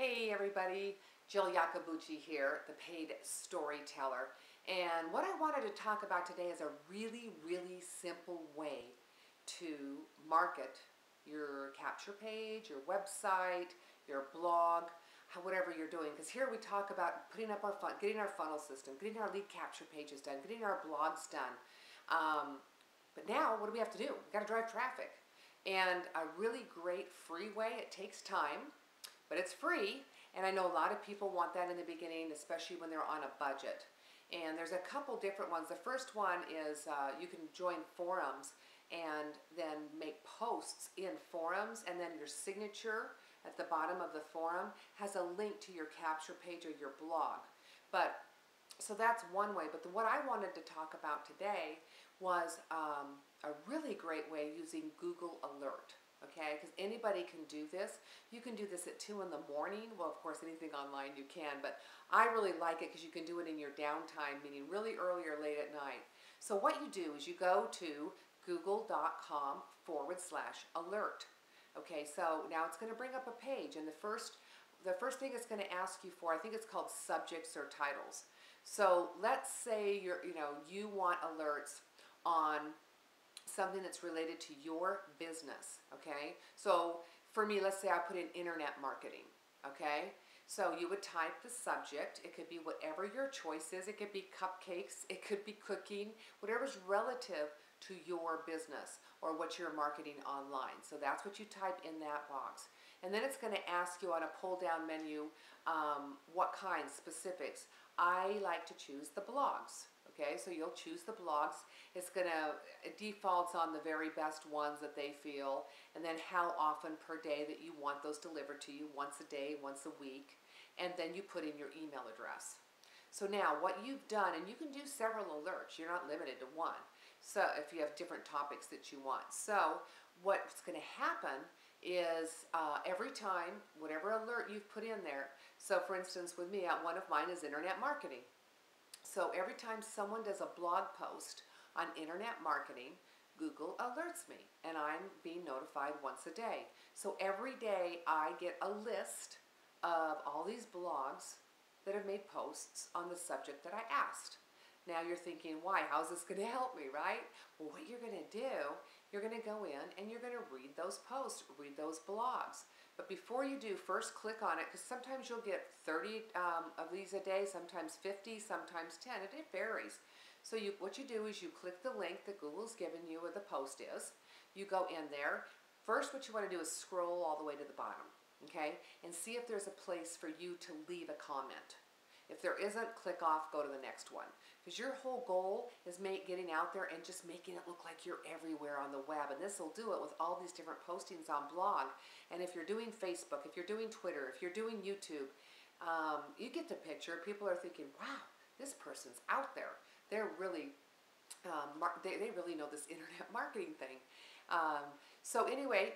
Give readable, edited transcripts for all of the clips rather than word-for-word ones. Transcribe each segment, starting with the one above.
Hey everybody, Jill Yakabuchi here, the paid storyteller. And what I wanted to talk about today is a really simple way to market your capture page, your website, your blog, whatever you're doing. Because here we talk about putting up getting our funnel system, getting our lead capture pages done, getting our blogs done. But now what do we have to do? We've got to drive traffic. And a really great free way, it takes time, but it's free, and I know a lot of people want that in the beginning, especially when they're on a budget. And there's a couple different ones. The first one is you can join forums and then make posts in forums, and then your signature at the bottom of the forum has a link to your capture page or your blog. So that's one way, but what I wanted to talk about today was a really great way using Google Alert. Okay, because anybody can do this. You can do this at 2 in the morning. Well, of course, anything online you can, but I really like it because you can do it in your downtime, meaning really early or late at night. So what you do is you go to google.com/alert. Okay, so now it's going to bring up a page, and the first thing it's going to ask you for, I think it's called subjects or titles. So let's say you want alerts on something that's related to your business, okay? So for me, let's say I put in internet marketing, okay? So you would type the subject. It could be whatever your choice is. It could be cupcakes. It could be cooking, whatever's relative to your business or what you're marketing online. So that's what you type in that box. And then it's going to ask you on a pull-down menu what kinds, specifics. I like to choose the blogs. Okay, so you'll choose the blogs. It defaults on the very best ones that they feel, and then how often per day that you want those delivered to you, once a day, once a week, and then you put in your email address. So now what you've done, and you can do several alerts, you're not limited to one, so if you have different topics that you want. So what's going to happen is every time, whatever alert you've put in there, so for instance with me, one of mine is internet marketing. So every time someone does a blog post on internet marketing, Google alerts me, and I'm being notified once a day. So every day I get a list of all these blogs that have made posts on the subject that I asked. Now you're thinking, why? How's this going to help me, right? Well, what you're going to do, you're going to go in and you're going to read those posts, read those blogs. But before you do, first click on it, because sometimes you'll get 30 of these a day, sometimes 50, sometimes 10. It varies. So what you do is you click the link that Google's given you where the post is. You go in there. First, what you want to do is scroll all the way to the bottom, okay, and see if there's a place for you to leave a comment. If there isn't, click off, go to the next one. Because your whole goal is getting out there and just making it look like you're everywhere on the web. And this will do it with all these different postings on blog. And if you're doing Facebook, if you're doing Twitter, if you're doing YouTube, you get the picture. People are thinking, wow, this person's out there. They're really, they really know this internet marketing thing. So anyway,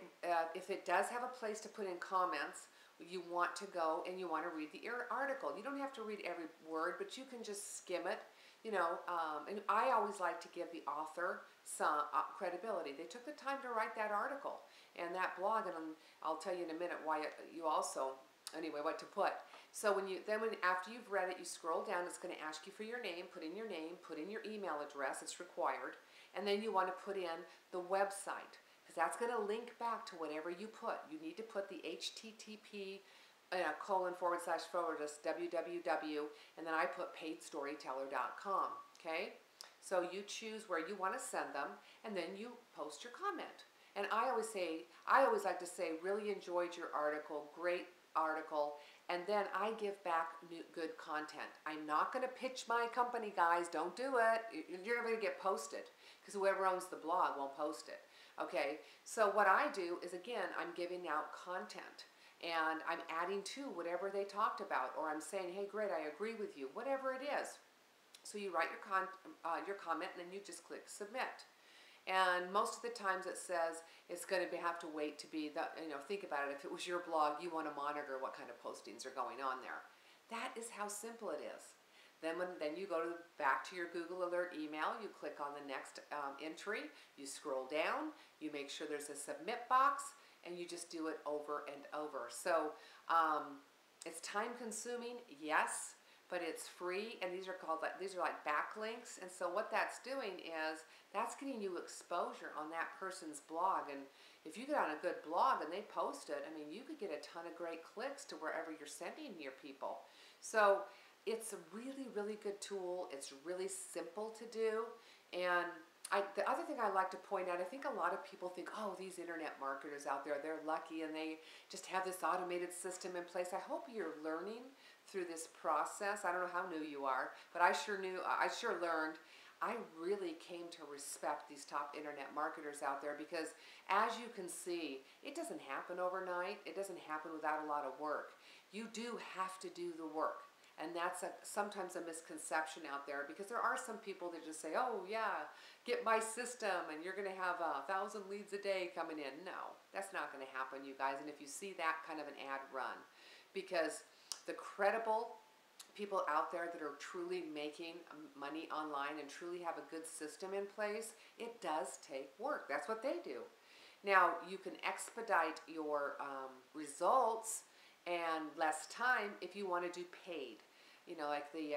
if it does have a place to put in comments, you want to go and you want to read the article. You don't have to read every word, but you can just skim it, and I always like to give the author some credibility. They took the time to write that article and that blog, and I'll tell you in a minute why you also, anyway, what to put. So after you've read it, you scroll down, it's going to ask you for your name, put in your email address, it's required, and then you want to put in the website, because that's going to link back to whatever you put. You need to put the HTTP www, and then I put paidstoryteller.com, okay? So you choose where you want to send them, and then you post your comment. And I always like to say, really enjoyed your article, great article, and then I give back good content. I'm not going to pitch my company, guys. Don't do it. You're never going to get posted, because whoever owns the blog won't post it. Okay, so what I do is, again, I'm giving out content, and I'm adding to whatever they talked about, or I'm saying, hey, great, I agree with you, whatever it is. So you write your comment, and then you just click submit. And most of the times it says it's going to have to wait to be, think about it. If it was your blog, you want to monitor what kind of postings are going on there. That is how simple it is. Then you go back to your Google Alert email, you click on the next entry, you scroll down, you make sure there's a submit box, and you just do it over and over. So It's time consuming, yes, but it's free, and these are like backlinks. And so what that's doing is that's getting you exposure on that person's blog. And if you get on a good blog and they post it, I mean, you could get a ton of great clicks to wherever you're sending your people. So it's a really, really good tool. It's really simple to do. And the other thing I like to point out, I think a lot of people think, oh, these internet marketers out there, they're lucky and they just have this automated system in place. I hope you're learning through this process. I don't know how new you are, but I sure learned. I really came to respect these top internet marketers out there because, as you can see, it doesn't happen overnight. It doesn't happen without a lot of work. You do have to do the work. And that's sometimes a misconception out there, because there are some people that just say, oh yeah, get my system and you're going to have 1,000 leads a day coming in. No, that's not going to happen, you guys. And if you see that kind of an ad, run. Because the credible people out there that are truly making money online and truly have a good system in place, it does take work. That's what they do. Now, you can expedite your results and less time if you want to do paid, like the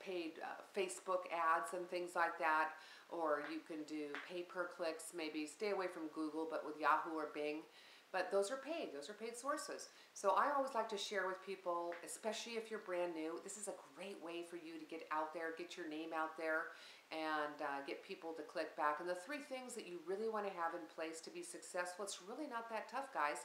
paid Facebook ads and things like that, or you can do pay-per-clicks. Maybe stay away from Google, but with Yahoo or Bing. But those are paid sources. So I always like to share with people, especially if you're brand new, this is a great way for you to get out there, get your name out there, and get people to click back. And the 3 things that you really want to have in place to be successful, it's really not that tough, guys.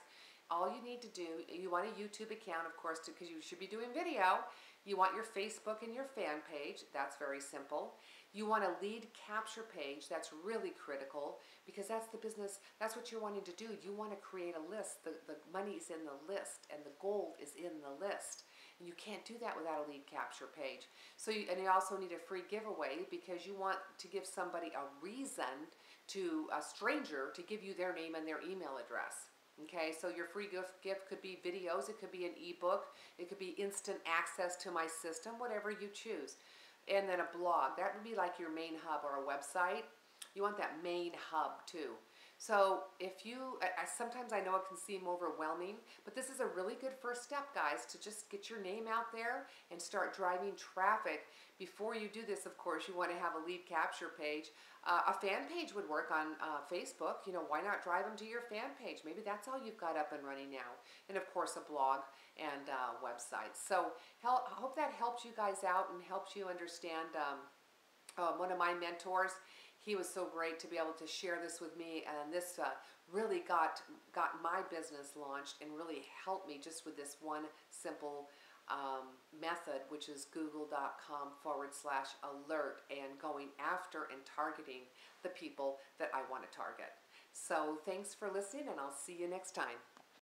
All you need to do, you want a YouTube account, of course, because you should be doing video. You want your Facebook and your fan page. That's very simple. You want a lead capture page. That's really critical, because that's the business. That's what you're wanting to do. You want to create a list. The money's in the list, and the gold is in the list. And you can't do that without a lead capture page. And you also need a free giveaway, because you want to give somebody a reason, to a stranger, to give you their name and their email address. Okay, so your free gift could be videos, it could be an ebook, it could be instant access to my system, whatever you choose. And then a blog, that would be like your main hub, or a website. You want that main hub too. So if you, sometimes I know it can seem overwhelming, but this is a really good first step, guys, to just get your name out there and start driving traffic. Before you do this, of course, you want to have a lead capture page. A fan page would work on Facebook. Why not drive them to your fan page? Maybe that's all you've got up and running now. And of course, a blog and website. So I hope that helps you guys out and helps you understand. One of my mentors, he was so great to be able to share this with me, and this really got my business launched and really helped me just with this one simple method, which is google.com/alert, and going after and targeting the people that I want to target. So thanks for listening, and I'll see you next time.